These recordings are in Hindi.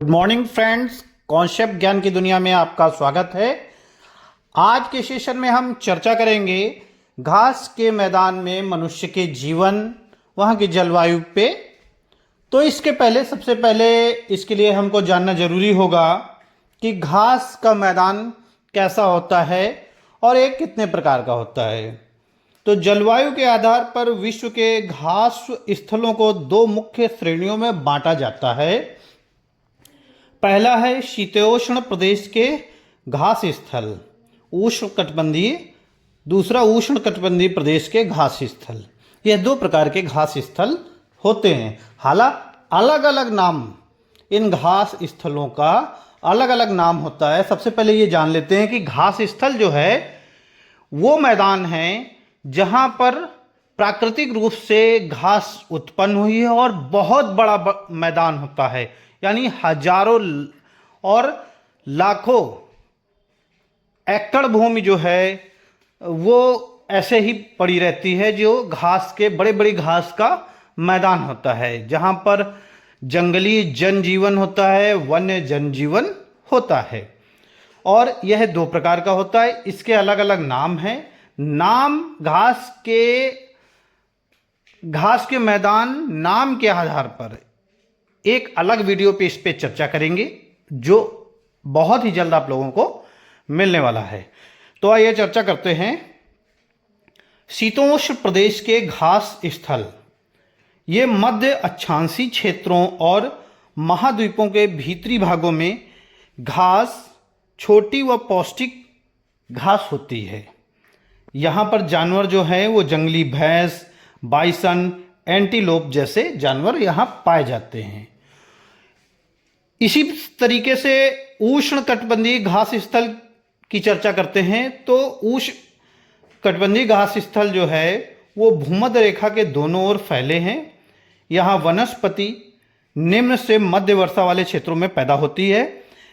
गुड मॉर्निंग फ्रेंड्स, कॉन्सेप्ट ज्ञान की दुनिया में आपका स्वागत है। आज के सेशन में हम चर्चा करेंगे घास के मैदान में मनुष्य के जीवन, वहाँ की जलवायु पे। तो इसके पहले सबसे पहले इसके लिए हमको जानना जरूरी होगा कि घास का मैदान कैसा होता है और ये कितने प्रकार का होता है। तो जलवायु के आधार पर विश्व के घास स्थलों को दो मुख्य श्रेणियों में बांटा जाता है। पहला है शीतोष्ण प्रदेश के घास स्थल उष्णकटिबंधीय, दूसरा उष्णकटिबंधीय प्रदेश के घास स्थल। यह दो प्रकार के घास स्थल होते हैं। हालांकि अलग अलग नाम, इन घास स्थलों का अलग अलग नाम होता है। सबसे पहले ये जान लेते हैं कि घास स्थल जो है वो मैदान है जहां पर प्राकृतिक रूप से घास उत्पन्न हुई है और बहुत बड़ा मैदान होता है, यानी हजारों और लाखों एकड़ भूमि जो है वो ऐसे ही पड़ी रहती है, जो घास के बड़े बड़ी घास का मैदान होता है, जहाँ पर जंगली जनजीवन होता है, वन्य जनजीवन होता है। और यह दो प्रकार का होता है। इसके अलग अलग नाम हैं। नाम घास के मैदान नाम के आधार पर एक अलग वीडियो पे इस पे चर्चा करेंगे, जो बहुत ही जल्द आप लोगों को मिलने वाला है। तो आइए चर्चा करते हैं। शीतोष्ण प्रदेश के घास स्थल ये मध्य अक्षांशीय क्षेत्रों और महाद्वीपों के भीतरी भागों में घास, छोटी व पौष्टिक घास होती है। यहाँ पर जानवर जो हैं वो जंगली भैंस, बाइसन, एंटीलोप जैसे जानवर यहाँ पाए जाते हैं। इसी तरीके से उष्ण कटिबंधीय घास स्थल की चर्चा करते हैं। तो उष्ण कटिबंधीय घास स्थल जो है वो भूमध्य रेखा के दोनों ओर फैले हैं। यहाँ वनस्पति निम्न से मध्य वर्षा वाले क्षेत्रों में पैदा होती है।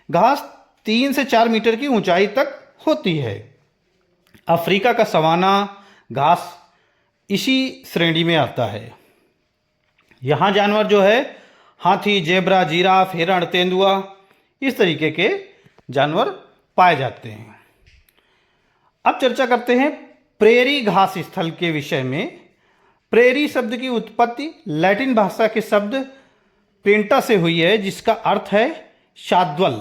घास 3 से 4 मीटर की ऊंचाई तक होती है। अफ्रीका का सवाना घास इसी श्रेणी में आता है। यहाँ जानवर जो है हाथी, जेब्रा, जिराफ, हिरण, तेंदुआ, इस तरीके के जानवर पाए जाते हैं। अब चर्चा करते हैं प्रेरी घास स्थल के विषय में। प्रेरी शब्द की उत्पत्ति लैटिन भाषा के शब्द पेंटा से हुई है, जिसका अर्थ है शाद्वल।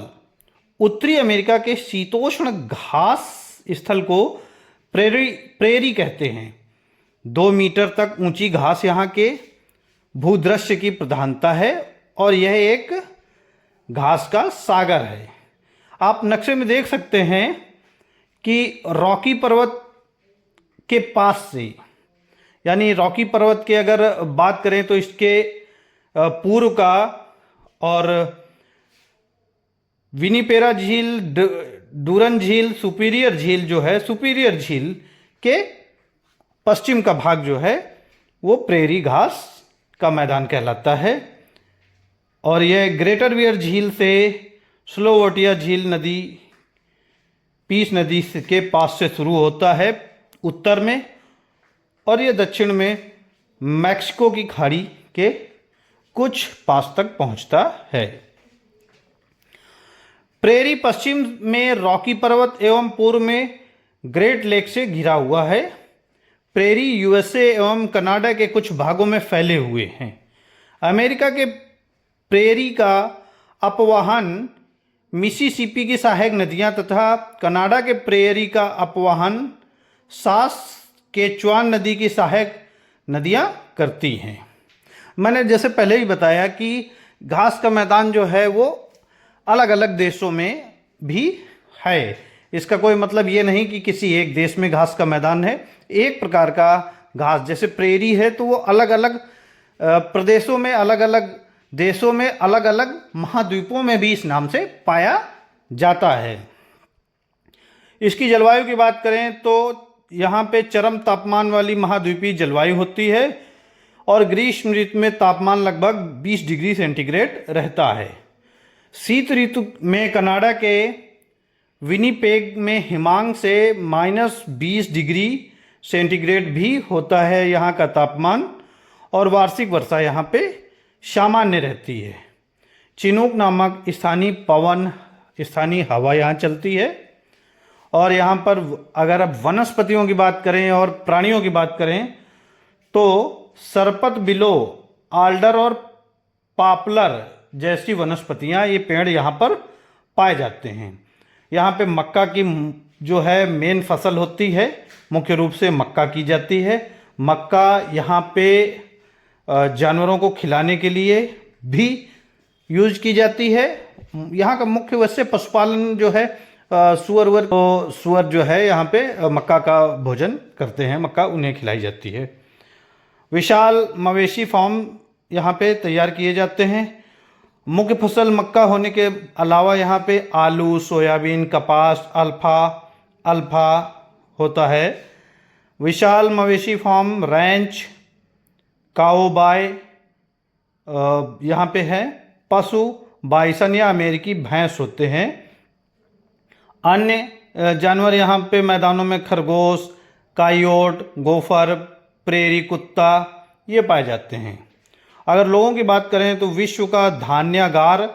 उत्तरी अमेरिका के शीतोष्ण घास स्थल को प्रेरी कहते हैं। 2 मीटर तक ऊंची घास यहाँ के भूदृश्य की प्रधानता है और यह एक घास का सागर है। आप नक्शे में देख सकते हैं कि रॉकी पर्वत के पास से, यानी रॉकी पर्वत की अगर बात करें तो इसके पूर्व का, और विनिपेरा झील, डूरन झील, सुपीरियर झील जो है, सुपीरियर झील के पश्चिम का भाग जो है वो प्रेरी घास का मैदान कहलाता है। और यह ग्रेटर बियर झील से स्लोवोटिया झील नदी, पीस नदी के पास से शुरू होता है उत्तर में, और यह दक्षिण में मैक्सिको की खाड़ी के कुछ पास तक पहुंचता है। प्रेरी पश्चिम में रॉकी पर्वत एवं पूर्व में ग्रेट लेक से घिरा हुआ है। प्रेरी यूएसए एवं कनाडा के कुछ भागों में फैले हुए हैं। अमेरिका के प्रेरी का अपवाहन मिसिसिपी की सहायक नदियां तथा कनाडा के प्रेरी का अपवाहन सास्केचुआन नदी की सहायक नदियां करती हैं। मैंने जैसे पहले ही बताया कि घास का मैदान जो है वो अलग अलग देशों में भी है। इसका कोई मतलब ये नहीं कि किसी एक देश में घास का मैदान है। एक प्रकार का घास जैसे प्रेरी है तो वो अलग अलग प्रदेशों में, अलग अलग देशों में, अलग अलग महाद्वीपों में भी इस नाम से पाया जाता है। इसकी जलवायु की बात करें तो यहाँ पे चरम तापमान वाली महाद्वीपीय जलवायु होती है और ग्रीष्म ऋतु में तापमान लगभग 20 डिग्री सेंटीग्रेड रहता है। शीत ऋतु में कनाडा के विनिपेग में हिमांक से -20 डिग्री सेंटीग्रेड भी होता है यहाँ का तापमान, और वार्षिक वर्षा यहाँ पे सामान्य रहती है। चिनूक नामक स्थानीय हवा यहाँ चलती है। और यहाँ पर अगर अब वनस्पतियों की बात करें और प्राणियों की बात करें तो सरपत, बिलो, आल्डर और पॉपुलर जैसी वनस्पतियाँ, ये पेड़ यहाँ पर पाए जाते हैं। यहाँ पे मक्का की जो है मेन फसल होती है, मुख्य रूप से मक्का की जाती है। मक्का यहाँ पे जानवरों को खिलाने के लिए भी यूज की जाती है। यहाँ का मुख्य वैसे पशुपालन जो है सुअर जो है यहाँ पे मक्का का भोजन करते हैं, मक्का उन्हें खिलाई जाती है। विशाल मवेशी फार्म यहाँ पे तैयार किए जाते हैं। मुख्य फसल मक्का होने के अलावा यहाँ पे आलू, सोयाबीन, कपास, अल्फा होता है। विशाल मवेशी फार्म, रैंच, काओबाय यहाँ पे है। पशु बाइसन या अमेरिकी भैंस होते हैं। अन्य जानवर यहाँ पे मैदानों में खरगोश, कायोट, गोफर, प्रेरी कुत्ता ये पाए जाते हैं। अगर लोगों की बात करें तो विश्व का धान्यागार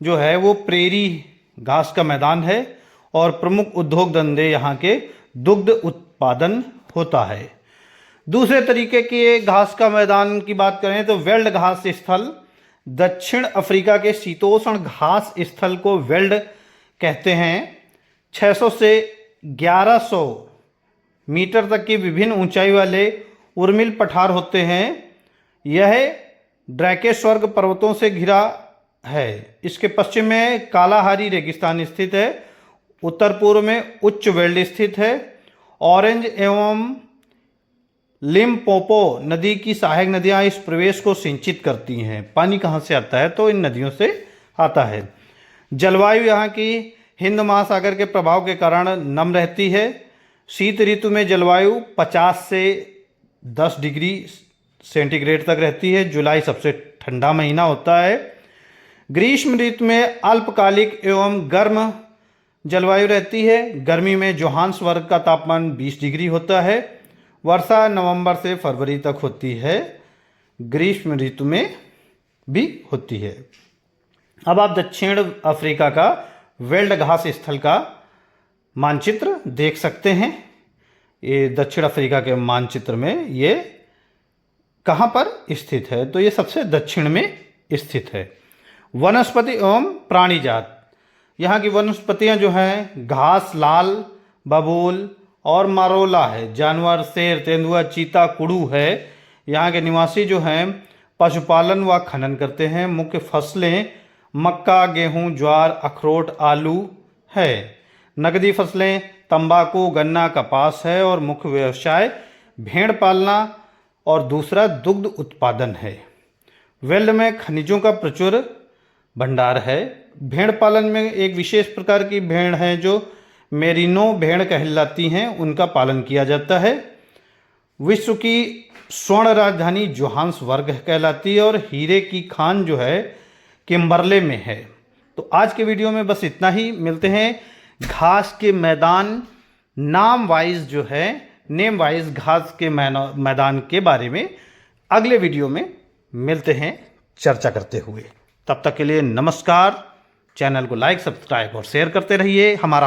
जो है वो प्रेरी घास का मैदान है और प्रमुख उद्योग धंधे यहाँ के दुग्ध उत्पादन होता है। दूसरे तरीके के घास का मैदान की बात करें तो वेल्ड घास स्थल, दक्षिण अफ्रीका के शीतोष्ण घास स्थल को वेल्ड कहते हैं। 600 से 1100 मीटर तक की विभिन्न ऊंचाई वाले उर्मिल पठार होते हैं। यह ड्रैकेस्वर्ग पर्वतों से घिरा है। इसके पश्चिम में कालाहारी रेगिस्तान स्थित है। उत्तर पूर्व में उच्च वेल्ड स्थित है। ऑरेंज एवं लिम्पोपो नदी की सहायक नदियां इस प्रदेश को सिंचित करती हैं। पानी कहाँ से आता है तो इन नदियों से आता है। जलवायु यहाँ की हिंद महासागर के प्रभाव के कारण नम रहती है। शीत ऋतु में जलवायु 50 से 10 डिग्री सेंटीग्रेड तक रहती है। जुलाई सबसे ठंडा महीना होता है। ग्रीष्म ऋतु में अल्पकालिक एवं गर्म जलवायु रहती है। गर्मी में जोहान्सबर्ग का तापमान 20 डिग्री होता है। वर्षा नवंबर से फरवरी तक होती है। ग्रीष्म ऋतु में भी होती है। अब आप दक्षिण अफ्रीका का वेल्ड घास स्थल का मानचित्र देख सकते हैं। ये दक्षिण अफ्रीका के मानचित्र में ये कहाँ पर स्थित है तो ये सबसे दक्षिण में स्थित है। वनस्पति एवं प्राणी जात, यहाँ की वनस्पतियाँ जो हैं घास, लाल, बबूल और मरोला है। जानवर शेर, तेंदुआ, चीता, कुड़ू है। यहाँ के निवासी जो हैं पशुपालन व खनन करते हैं। मुख्य फसलें मक्का, गेहूं, ज्वार, अखरोट, आलू है। नकदी फसलें तंबाकू, गन्ना, कपास है और मुख्य व्यवसाय भेड़ पालना और दूसरा दुग्ध उत्पादन है। वेल्ड में खनिजों का प्रचुर भंडार है। भेड़ पालन में एक विशेष प्रकार की भेड़ है जो मेरिनो भेड़ कहलाती हैं, उनका पालन किया जाता है। विश्व की स्वर्ण राजधानी जोहान्सबर्ग कहलाती है और हीरे की खान जो है किम्बरले में है। तो आज के वीडियो में बस इतना ही। मिलते हैं घास के मैदान नाम वाइज जो है नेम वाइज घास के मैदान के बारे में अगले वीडियो में मिलते हैं चर्चा करते हुए। तब तक के लिए नमस्कार। चैनल को लाइक, सब्सक्राइब और शेयर करते रहिए। हमारा